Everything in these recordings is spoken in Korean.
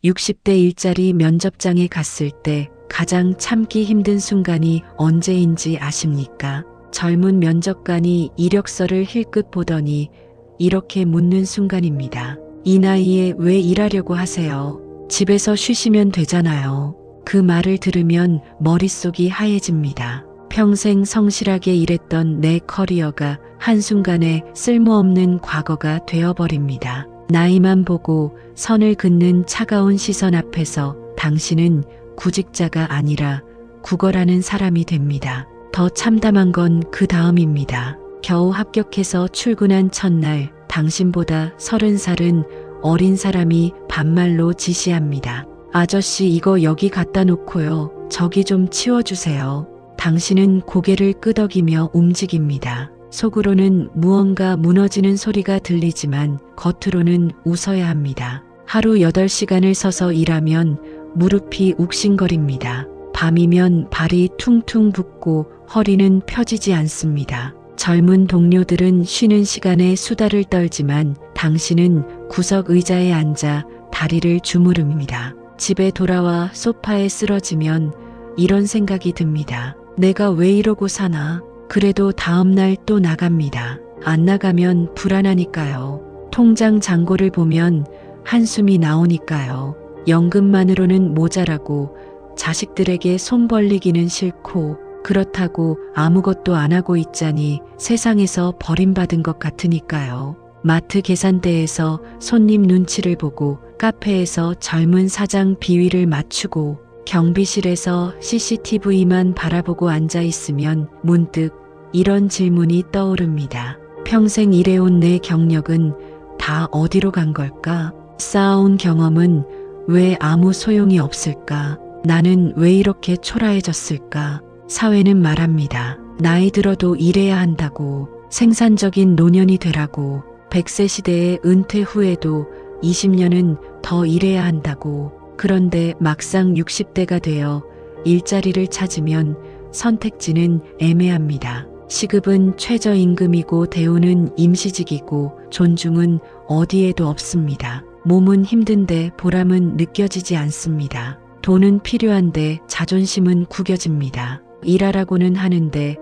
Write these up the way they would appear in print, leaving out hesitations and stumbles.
60대 일자리 면접장에 갔을 때 가장 참기 힘든 순간이 언제인지 아십니까? 젊은 면접관이 이력서를 힐끗 보더니 이렇게 묻는 순간입니다. 이 나이에 왜 일하려고 하세요? 집에서 쉬시면 되잖아요. 그 말을 들으면 머릿속이 하얘집니다. 평생 성실하게 일했던 내 커리어가 한순간에 쓸모없는 과거가 되어버립니다. 나이만 보고 선을 긋는 차가운 시선 앞에서 당신은 구직자가 아니라 구걸하는 사람이 됩니다. 더 참담한 건 그 다음입니다. 겨우 합격해서 출근한 첫날 당신보다 30살은 어린 사람이 반말로 지시합니다. 아저씨 이거 여기 갖다 놓고요. 저기 좀 치워주세요. 당신은 고개를 끄덕이며 움직입니다. 속으로는 무언가 무너지는 소리가 들리지만 겉으로는 웃어야 합니다. 하루 8시간을 서서 일하면 무릎이 욱신거립니다. 밤이면 발이 퉁퉁 붓고 허리는 펴지지 않습니다. 젊은 동료들은 쉬는 시간에 수다를 떨지만 당신은 구석 의자에 앉아 다리를 주무릅니다. 집에 돌아와 소파에 쓰러지면 이런 생각이 듭니다. 내가 왜 이러고 사나? 그래도 다음날 또 나갑니다. 안 나가면 불안하니까요. 통장 잔고를 보면 한숨이 나오니까요. 연금만으로는 모자라고 자식들에게 손 벌리기는 싫고 그렇다고 아무것도 안 하고 있자니 세상에서 버림받은 것 같으니까요. 마트 계산대에서 손님 눈치를 보고 카페에서 젊은 사장 비위를 맞추고 경비실에서 CCTV만 바라보고 앉아 있으면 문득 이런 질문이 떠오릅니다. 평생 일해온 내 경력은 다 어디로 간 걸까? 쌓아온 경험은 왜 아무 소용이 없을까? 나는 왜 이렇게 초라해졌을까? 사회는 말합니다. 나이 들어도 일해야 한다고, 생산적인 노년이 되라고, 100세 시대의 은퇴 후에도 20년은 더 일해야 한다고. 그런데 막상 60대가 되어 일자리를 찾으면 선택지는 애매합니다. 시급은 최저임금이고 대우는 임시직이고 존중은 어디에도 없습니다. 몸은 힘든데 보람은 느껴지지 않습니다. 돈은 필요한데 자존심은 구겨집니다. 일하라고는 하는데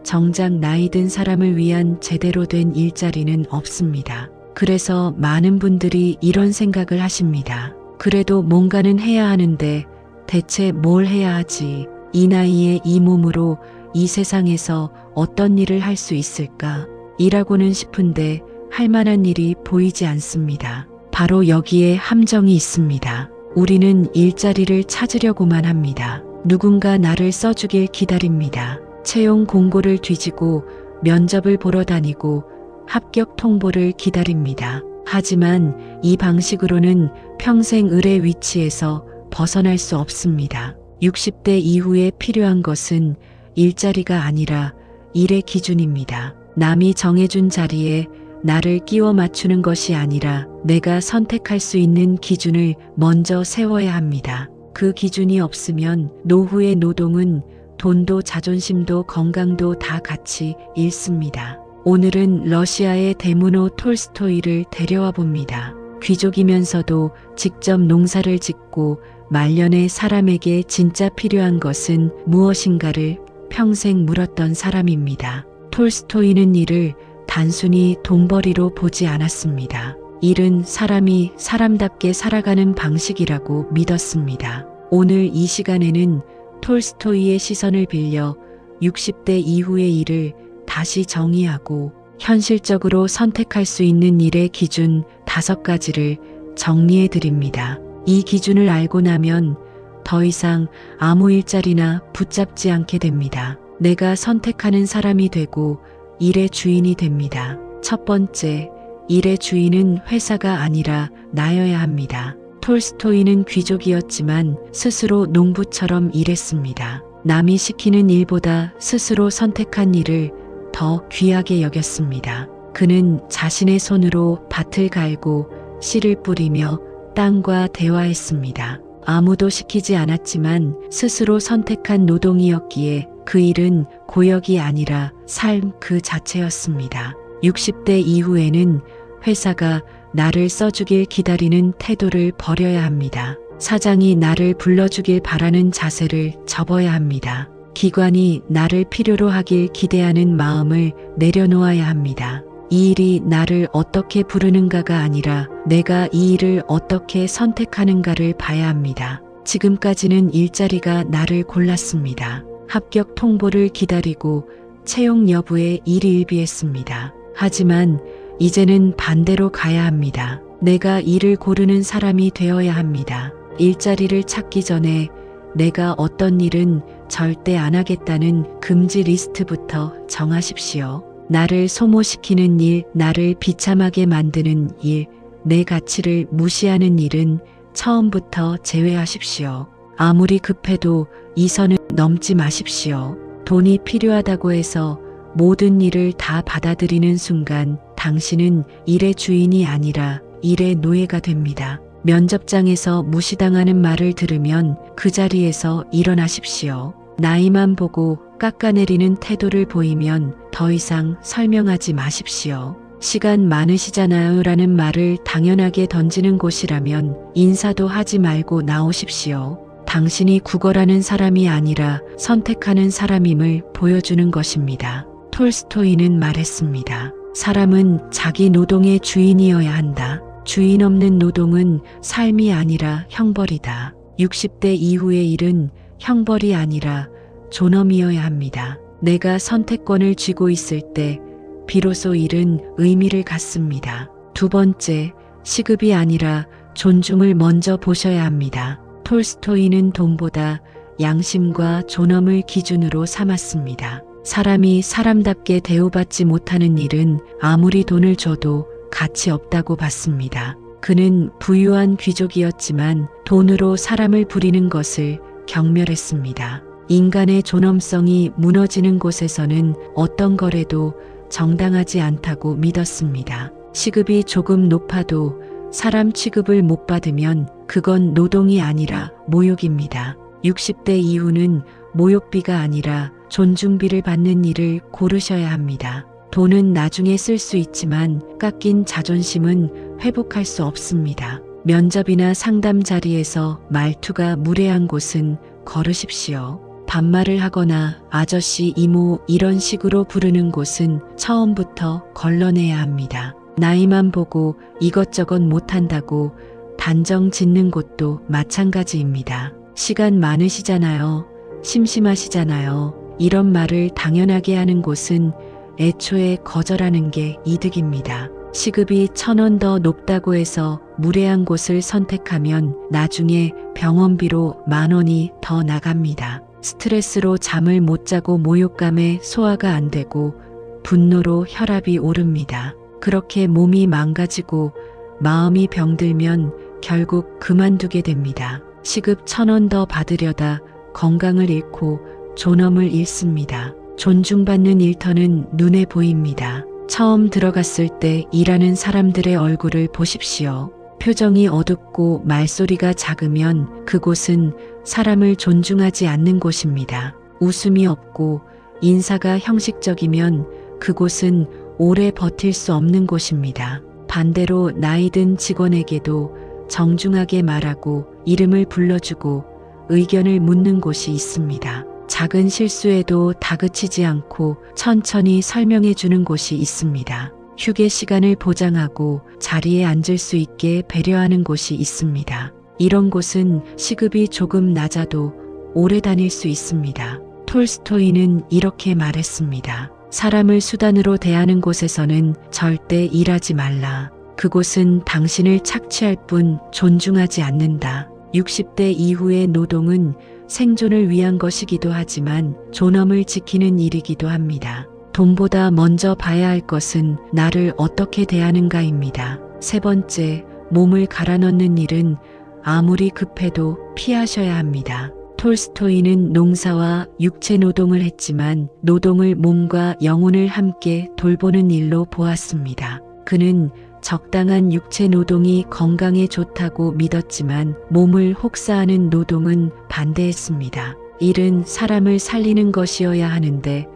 정작 나이 든 사람을 위한 제대로 된 일자리는 없습니다. 그래서 많은 분들이 이런 생각을 하십니다. 그래도 뭔가는 해야 하는데 대체 뭘 해야 하지? 이 나이에 이 몸으로 이 세상에서 어떤 일을 할 수 있을까? 일하고는 싶은데 할 만한 일이 보이지 않습니다. 바로 여기에 함정이 있습니다. 우리는 일자리를 찾으려고만 합니다. 누군가 나를 써주길 기다립니다. 채용 공고를 뒤지고 면접을 보러 다니고 합격 통보를 기다립니다. 하지만 이 방식으로는 평생 을의 위치에서 벗어날 수 없습니다. 60대 이후에 필요한 것은 일자리가 아니라 일의 기준입니다. 남이 정해준 자리에 나를 끼워 맞추는 것이 아니라 내가 선택할 수 있는 기준을 먼저 세워야 합니다. 그 기준이 없으면 노후의 노동은 돈도 자존심도 건강도 다 같이 잃습니다. 오늘은 러시아의 데무노 톨스토이를 데려와 봅니다. 귀족이면서도 직접 농사를 짓고 말년에 사람에게 진짜 필요한 것은 무엇인가를 평생 물었던 사람입니다. 톨스토이는 일을 단순히 돈벌이로 보지 않았습니다. 일은 사람이 사람답게 살아가는 방식이라고 믿었습니다. 오늘 이 시간에는 톨스토이의 시선을 빌려 60대 이후의 일을 다시 정의하고 현실적으로 선택할 수 있는 일의 기준 5가지를 정리해 드립니다. 이 기준을 알고 나면 더 이상 아무 일자리나 붙잡지 않게 됩니다. 내가 선택하는 사람이 되고 일의 주인이 됩니다. 첫 번째, 일의 주인은 회사가 아니라 나여야 합니다. 톨스토이는 귀족이었지만 스스로 농부처럼 일했습니다. 남이 시키는 일보다 스스로 선택한 일을 더 귀하게 여겼습니다. 그는 자신의 손으로 밭을 갈고 씨를 뿌리며 땅과 대화했습니다. 아무도 시키지 않았지만 스스로 선택한 노동이었기에 그 일은 고역이 아니라 삶 그 자체였습니다. 60대 이후에는 회사가 나를 써주길 기다리는 태도를 버려야 합니다. 사장이 나를 불러주길 바라는 자세를 접어야 합니다. 기관이 나를 필요로 하길 기대하는 마음을 내려놓아야 합니다. 이 일이 나를 어떻게 부르는가가 아니라 내가 이 일을 어떻게 선택하는가를 봐야 합니다. 지금까지는 일자리가 나를 골랐습니다. 합격 통보를 기다리고 채용 여부에 일희일비했습니다. 하지만 이제는 반대로 가야 합니다. 내가 일을 고르는 사람이 되어야 합니다. 일자리를 찾기 전에 내가 어떤 일은 절대 안 하겠다는 금지 리스트부터 정하십시오. 나를 소모시키는 일, 나를 비참하게 만드는 일, 내 가치를 무시하는 일은 처음부터 제외하십시오. 아무리 급해도 이 선을 넘지 마십시오. 돈이 필요하다고 해서 모든 일을 다 받아들이는 순간 당신은 일의 주인이 아니라 일의 노예가 됩니다. 면접장에서 무시당하는 말을 들으면 그 자리에서 일어나십시오. 나이만 보고 깎아내리는 태도를 보이면 더 이상 설명하지 마십시오. 시간 많으시잖아요 라는 말을 당연하게 던지는 곳이라면 인사도 하지 말고 나오십시오. 당신이 구걸하는 사람이 아니라 선택하는 사람임을 보여주는 것입니다. 톨스토이는 말했습니다. 사람은 자기 노동의 주인이어야 한다. 주인 없는 노동은 삶이 아니라 형벌이다. 60대 이후의 일은 형벌이 아니라 존엄이어야 합니다. 내가 선택권을 쥐고 있을 때 비로소 일은 의미를 갖습니다. 두 번째, 시급이 아니라 존중을 먼저 보셔야 합니다. 톨스토이는 돈보다 양심과 존엄을 기준으로 삼았습니다. 사람이 사람답게 대우받지 못하는 일은 아무리 돈을 줘도 가치 없다고 봤습니다. 그는 부유한 귀족이었지만 돈으로 사람을 부리는 것을 경멸했습니다. 인간의 존엄성이 무너지는 곳에서는 어떤 거래도 정당하지 않다고 믿었습니다. 시급이 조금 높아도 사람 취급을 못 받으면 그건 노동이 아니라 모욕입니다. 60대 이후는 모욕비가 아니라 존중비를 받는 일을 고르셔야 합니다. 돈은 나중에 쓸 수 있지만 깎인 자존심은 회복할 수 없습니다. 면접이나 상담 자리에서 말투가 무례한 곳은 거르십시오. 반말을 하거나 아저씨, 이모 이런 식으로 부르는 곳은 처음부터 걸러내야 합니다. 나이만 보고 이것저것 못한다고 단정 짓는 곳도 마찬가지입니다. 시간 많으시잖아요. 심심하시잖아요. 이런 말을 당연하게 하는 곳은 애초에 거절하는 게 이득입니다. 시급이 1,000원 더 높다고 해서 무례한 곳을 선택하면 나중에 병원비로 10,000원이 더 나갑니다. 스트레스로 잠을 못 자고 모욕감에 소화가 안 되고 분노로 혈압이 오릅니다. 그렇게 몸이 망가지고 마음이 병들면 결국 그만두게 됩니다. 시급 1,000원 더 받으려다 건강을 잃고 존엄을 잃습니다. 존중받는 일터는 눈에 보입니다. 처음 들어갔을 때 일하는 사람들의 얼굴을 보십시오. 표정이 어둡고 말소리가 작으면 그곳은 사람을 존중하지 않는 곳입니다. 웃음이 없고 인사가 형식적이면 그곳은 오래 버틸 수 없는 곳입니다. 반대로 나이 든 직원에게도 정중하게 말하고 이름을 불러주고 의견을 묻는 곳이 있습니다. 작은 실수에도 다그치지 않고 천천히 설명해 주는 곳이 있습니다. 휴게 시간을 보장하고 자리에 앉을 수 있게 배려하는 곳이 있습니다. 이런 곳은 시급이 조금 낮아도 오래 다닐 수 있습니다. 톨스토이는 이렇게 말했습니다. 사람을 수단으로 대하는 곳에서는 절대 일하지 말라. 그곳은 당신을 착취할 뿐 존중하지 않는다. 60대 이후의 노동은 생존을 위한 것이기도 하지만 존엄을 지키는 일이기도 합니다. 돈보다 먼저 봐야 할 것은 나를 어떻게 대하는가입니다. 세 번째, 몸을 갈아 넣는 일은 아무리 급해도 피하셔야 합니다. 톨스토이는 농사와 육체 노동을 했지만 노동을 몸과 영혼을 함께 돌보는 일로 보았습니다. 그는 적당한 육체 노동이 건강에 좋다고 믿었지만 몸을 혹사하는 노동은 반대했습니다. 일은 사람을 살리는 것이어야 하는데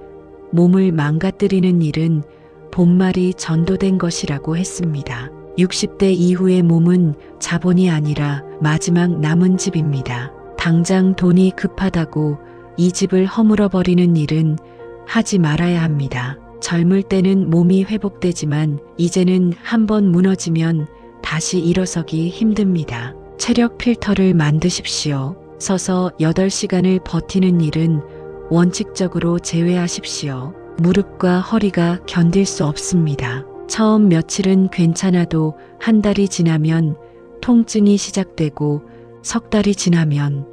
몸을 망가뜨리는 일은 본말이 전도된 것이라고 했습니다. 60대 이후의 몸은 자본이 아니라 마지막 남은 집입니다. 당장 돈이 급하다고 이 집을 허물어버리는 일은 하지 말아야 합니다. 젊을 때는 몸이 회복되지만 이제는 한번 무너지면 다시 일어서기 힘듭니다. 체력 필터를 만드십시오. 서서 8시간을 버티는 일은 원칙적으로 제외하십시오. 무릎과 허리가 견딜 수 없습니다. 처음 며칠은 괜찮아도 한 달이 지나면 통증이 시작되고 석 달이 지나면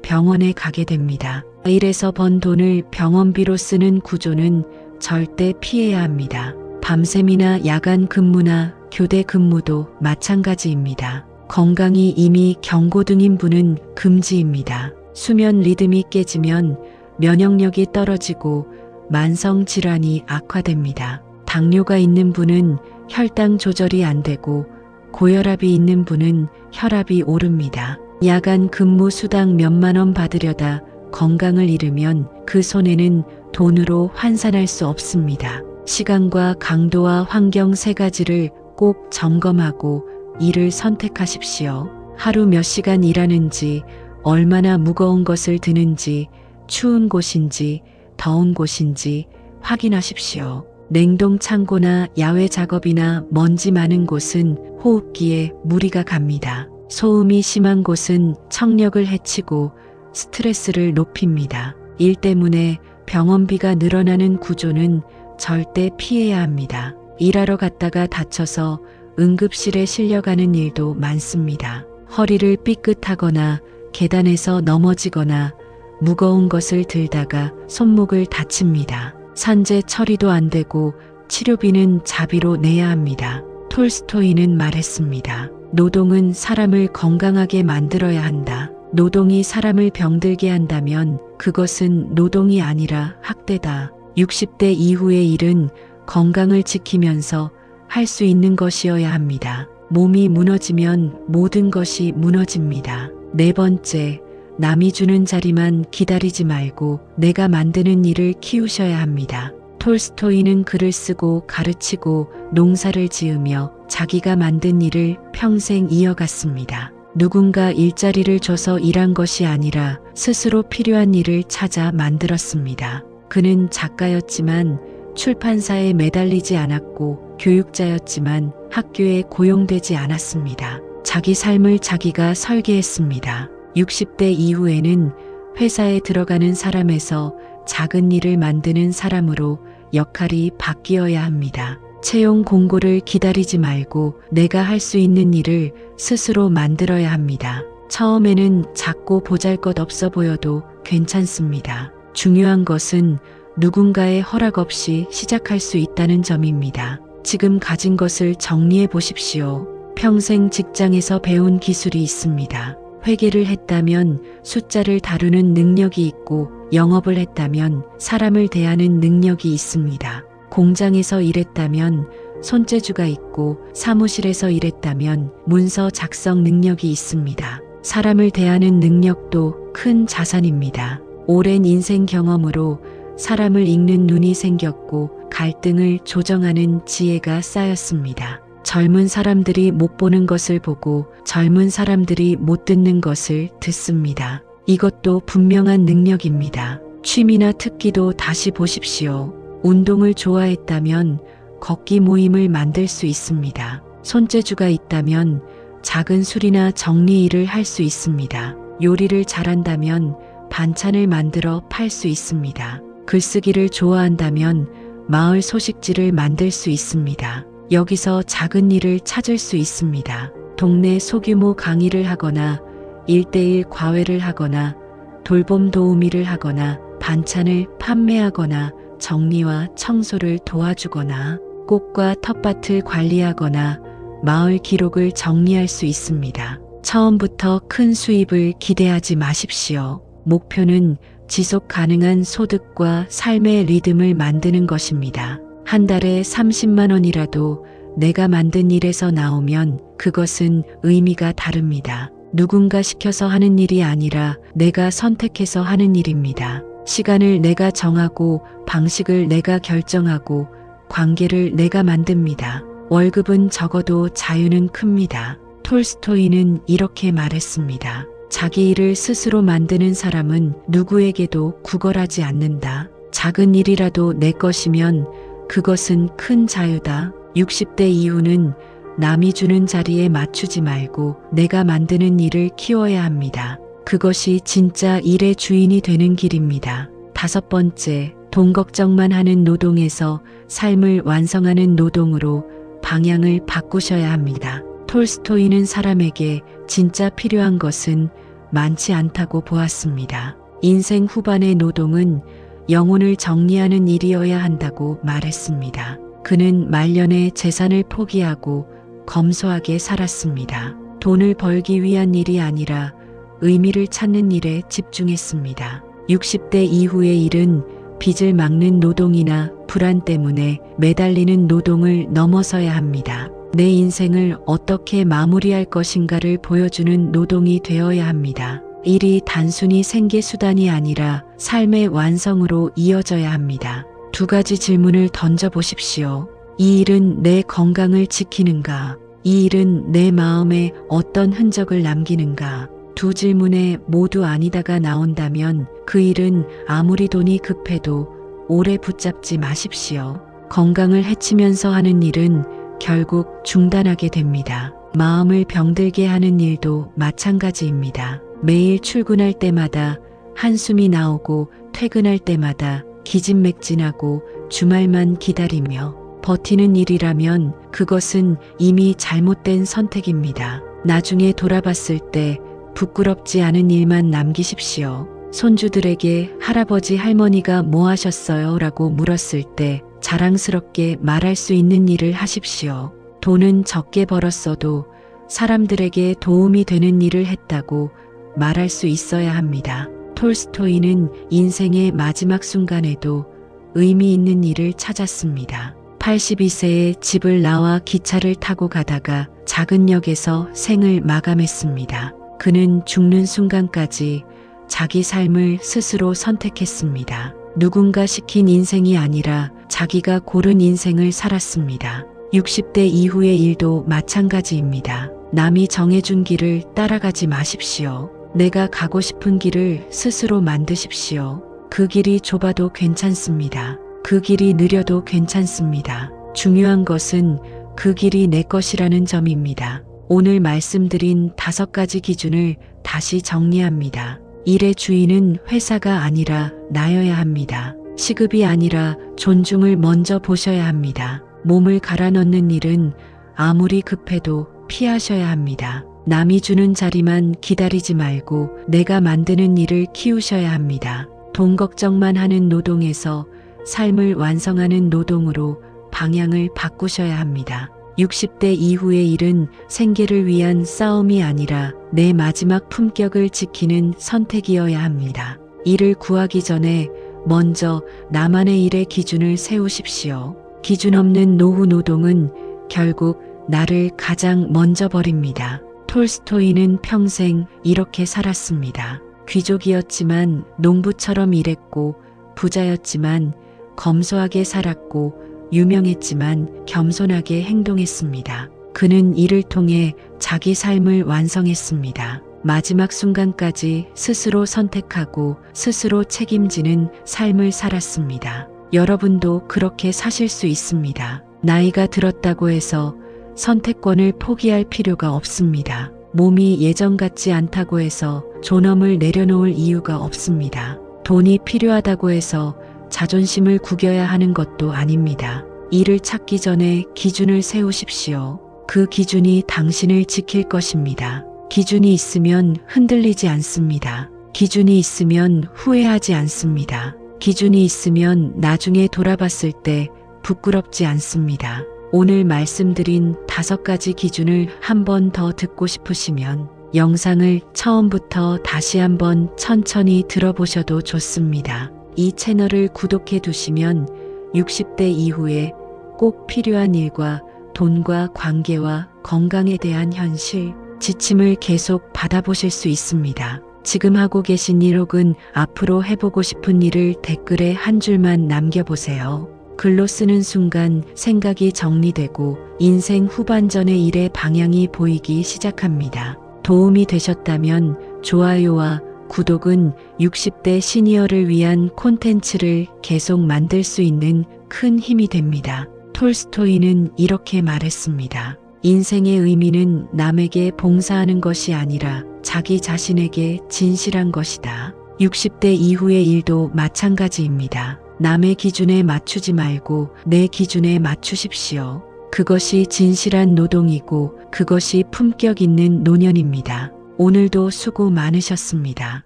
병원에 가게 됩니다. 일에서 번 돈을 병원비로 쓰는 구조는 절대 피해야 합니다. 밤샘이나 야간 근무나 교대 근무도 마찬가지입니다. 건강이 이미 경고등인 분은 금지입니다. 수면 리듬이 깨지면 면역력이 떨어지고 만성 질환이 악화됩니다. 당뇨가 있는 분은 혈당 조절이 안 되고 고혈압이 있는 분은 혈압이 오릅니다. 야간 근무 수당 몇만 원 받으려다 건강을 잃으면 그 손해는 돈으로 환산할 수 없습니다. 시간과 강도와 환경 세 가지를 꼭 점검하고 일을 선택하십시오. 하루 몇 시간 일하는지, 얼마나 무거운 것을 드는지, 추운 곳인지, 더운 곳인지 확인하십시오. 냉동 창고나 야외 작업이나 먼지 많은 곳은 호흡기에 무리가 갑니다. 소음이 심한 곳은 청력을 해치고 스트레스를 높입니다. 일 때문에 병원비가 늘어나는 구조는 절대 피해야 합니다. 일하러 갔다가 다쳐서 응급실에 실려가는 일도 많습니다. 허리를 삐끗하거나 계단에서 넘어지거나 무거운 것을 들다가 손목을 다칩니다. 산재 처리도 안 되고 치료비는 자비로 내야 합니다. 톨스토이는 말했습니다. 노동은 사람을 건강하게 만들어야 한다. 노동이 사람을 병들게 한다면 그것은 노동이 아니라 학대다. 60대 이후의 일은 건강을 지키면서 할 수 있는 것이어야 합니다. 몸이 무너지면 모든 것이 무너집니다. 네 번째, 남이 주는 자리만 기다리지 말고 내가 만드는 일을 키우셔야 합니다. 톨스토이는 글을 쓰고 가르치고 농사를 지으며 자기가 만든 일을 평생 이어갔습니다. 누군가 일자리를 줘서 일한 것이 아니라 스스로 필요한 일을 찾아 만들었습니다. 그는 작가였지만 출판사에 매달리지 않았고 교육자였지만 학교에 고용되지 않았습니다. 자기 삶을 자기가 설계했습니다. 60대 이후에는 회사에 들어가는 사람에서 작은 일을 만드는 사람으로 역할이 바뀌어야 합니다. 채용 공고를 기다리지 말고 내가 할 수 있는 일을 스스로 만들어야 합니다. 처음에는 작고 보잘것없어 보여도 괜찮습니다. 중요한 것은 누군가의 허락 없이 시작할 수 있다는 점입니다. 지금 가진 것을 정리해 보십시오. 평생 직장에서 배운 기술이 있습니다. 회계를 했다면 숫자를 다루는 능력이 있고 영업을 했다면 사람을 대하는 능력이 있습니다. 공장에서 일했다면 손재주가 있고 사무실에서 일했다면 문서 작성 능력이 있습니다. 사람을 대하는 능력도 큰 자산입니다. 오랜 인생 경험으로 사람을 읽는 눈이 생겼고 갈등을 조정하는 지혜가 쌓였습니다. 젊은 사람들이 못 보는 것을 보고 젊은 사람들이 못 듣는 것을 듣습니다. 이것도 분명한 능력입니다. 취미나 특기도 다시 보십시오. 운동을 좋아했다면 걷기 모임을 만들 수 있습니다. 손재주가 있다면 작은 수리나 정리 일을 할 수 있습니다. 요리를 잘한다면 반찬을 만들어 팔 수 있습니다. 글쓰기를 좋아한다면 마을 소식지를 만들 수 있습니다. 여기서 작은 일을 찾을 수 있습니다. 동네 소규모 강의를 하거나 1:1 과외를 하거나 돌봄 도우미를 하거나 반찬을 판매하거나 정리와 청소를 도와주거나 꽃과 텃밭을 관리하거나 마을 기록을 정리할 수 있습니다. 처음부터 큰 수입을 기대하지 마십시오. 목표는 지속 가능한 소득과 삶의 리듬을 만드는 것입니다. 한 달에 30만 원이라도 내가 만든 일에서 나오면 그것은 의미가 다릅니다. 누군가 시켜서 하는 일이 아니라 내가 선택해서 하는 일입니다. 시간을 내가 정하고 방식을 내가 결정하고 관계를 내가 만듭니다. 월급은 적어도 자유는 큽니다. 톨스토이는 이렇게 말했습니다. 자기 일을 스스로 만드는 사람은 누구에게도 구걸하지 않는다. 작은 일이라도 내 것이면 그것은 큰 자유다. 60대 이후는 남이 주는 자리에 맞추지 말고 내가 만드는 일을 키워야 합니다. 그것이 진짜 일의 주인이 되는 길입니다. 5번째, 돈 걱정만 하는 노동에서 삶을 완성하는 노동으로 방향을 바꾸셔야 합니다. 톨스토이는 사람에게 진짜 필요한 것은 많지 않다고 보았습니다. 인생 후반의 노동은 영혼을 정리하는 일이어야 한다고 말했습니다. 그는 말년에 재산을 포기하고 검소하게 살았습니다. 돈을 벌기 위한 일이 아니라 의미를 찾는 일에 집중했습니다. 60대 이후의 일은 빚을 막는 노동이나 불안 때문에 매달리는 노동을 넘어서야 합니다. 내 인생을 어떻게 마무리할 것인가를 보여주는 노동이 되어야 합니다. 일이 단순히 생계 수단이 아니라 삶의 완성으로 이어져야 합니다. 2가지 질문을 던져보십시오. 이 일은 내 건강을 지키는가? 이 일은 내 마음에 어떤 흔적을 남기는가? 2 질문에 모두 아니다가 나온다면 그 일은 아무리 돈이 급해도 오래 붙잡지 마십시오. 건강을 해치면서 하는 일은 결국 중단하게 됩니다. 마음을 병들게 하는 일도 마찬가지입니다. 매일 출근할 때마다 한숨이 나오고 퇴근할 때마다 기진맥진하고 주말만 기다리며 버티는 일이라면 그것은 이미 잘못된 선택입니다. 나중에 돌아봤을 때 부끄럽지 않은 일만 남기십시오. 손주들에게 할아버지 할머니가 뭐 하셨어요? 라고 물었을 때 자랑스럽게 말할 수 있는 일을 하십시오. 돈은 적게 벌었어도 사람들에게 도움이 되는 일을 했다고 말할 수 있어야 합니다. 톨스토이는 인생의 마지막 순간에도 의미 있는 일을 찾았습니다. 82세에 집을 나와 기차를 타고 가다가 작은 역에서 생을 마감했습니다. 그는 죽는 순간까지 자기 삶을 스스로 선택했습니다. 누군가 시킨 인생이 아니라 자기가 고른 인생을 살았습니다. 60대 이후의 일도 마찬가지입니다. 남이 정해준 길을 따라가지 마십시오. 내가 가고 싶은 길을 스스로 만드십시오. 그 길이 좁아도 괜찮습니다. 그 길이 느려도 괜찮습니다. 중요한 것은 그 길이 내 것이라는 점입니다. 오늘 말씀드린 5가지 기준을 다시 정리합니다. 일의 주인은 회사가 아니라 나여야 합니다. 시급이 아니라 존중을 먼저 보셔야 합니다. 몸을 갈아 넣는 일은 아무리 급해도 피하셔야 합니다. 남이 주는 자리만 기다리지 말고 내가 만드는 일을 키우셔야 합니다. 돈 걱정만 하는 노동에서 삶을 완성하는 노동으로 방향을 바꾸셔야 합니다. 60대 이후의 일은 생계를 위한 싸움이 아니라 내 마지막 품격을 지키는 선택이어야 합니다. 일을 구하기 전에 먼저 나만의 일의 기준을 세우십시오. 기준 없는 노후 노동은 결국 나를 가장 먼저 버립니다. 톨스토이는 평생 이렇게 살았습니다. 귀족이었지만 농부처럼 일했고 부자였지만 검소하게 살았고 유명했지만 겸손하게 행동했습니다. 그는 이를 통해 자기 삶을 완성했습니다. 마지막 순간까지 스스로 선택하고 스스로 책임지는 삶을 살았습니다. 여러분도 그렇게 사실 수 있습니다. 나이가 들었다고 해서 선택권을 포기할 필요가 없습니다. 몸이 예전 같지 않다고 해서 존엄을 내려놓을 이유가 없습니다. 돈이 필요하다고 해서 자존심을 구겨야 하는 것도 아닙니다. 일을 찾기 전에 기준을 세우십시오. 그 기준이 당신을 지킬 것입니다. 기준이 있으면 흔들리지 않습니다. 기준이 있으면 후회하지 않습니다. 기준이 있으면 나중에 돌아봤을 때 부끄럽지 않습니다. 오늘 말씀드린 5가지 기준을 한 번 더 듣고 싶으시면 영상을 처음부터 다시 한번 천천히 들어보셔도 좋습니다. 이 채널을 구독해 두시면 60대 이후에 꼭 필요한 일과 돈과 관계와 건강에 대한 현실, 지침을 계속 받아보실 수 있습니다. 지금 하고 계신 일 혹은 앞으로 해보고 싶은 일을 댓글에 한 줄만 남겨보세요. 글로 쓰는 순간 생각이 정리되고 인생 후반전의 일의 방향이 보이기 시작합니다. 도움이 되셨다면 좋아요와 구독은 60대 시니어를 위한 콘텐츠를 계속 만들 수 있는 큰 힘이 됩니다. 톨스토이는 이렇게 말했습니다. 인생의 의미는 남에게 봉사하는 것이 아니라 자기 자신에게 진실한 것이다. 60대 이후의 일도 마찬가지입니다. 남의 기준에 맞추지 말고 내 기준에 맞추십시오. 그것이 진실한 노동이고 그것이 품격 있는 노년입니다. 오늘도 수고 많으셨습니다.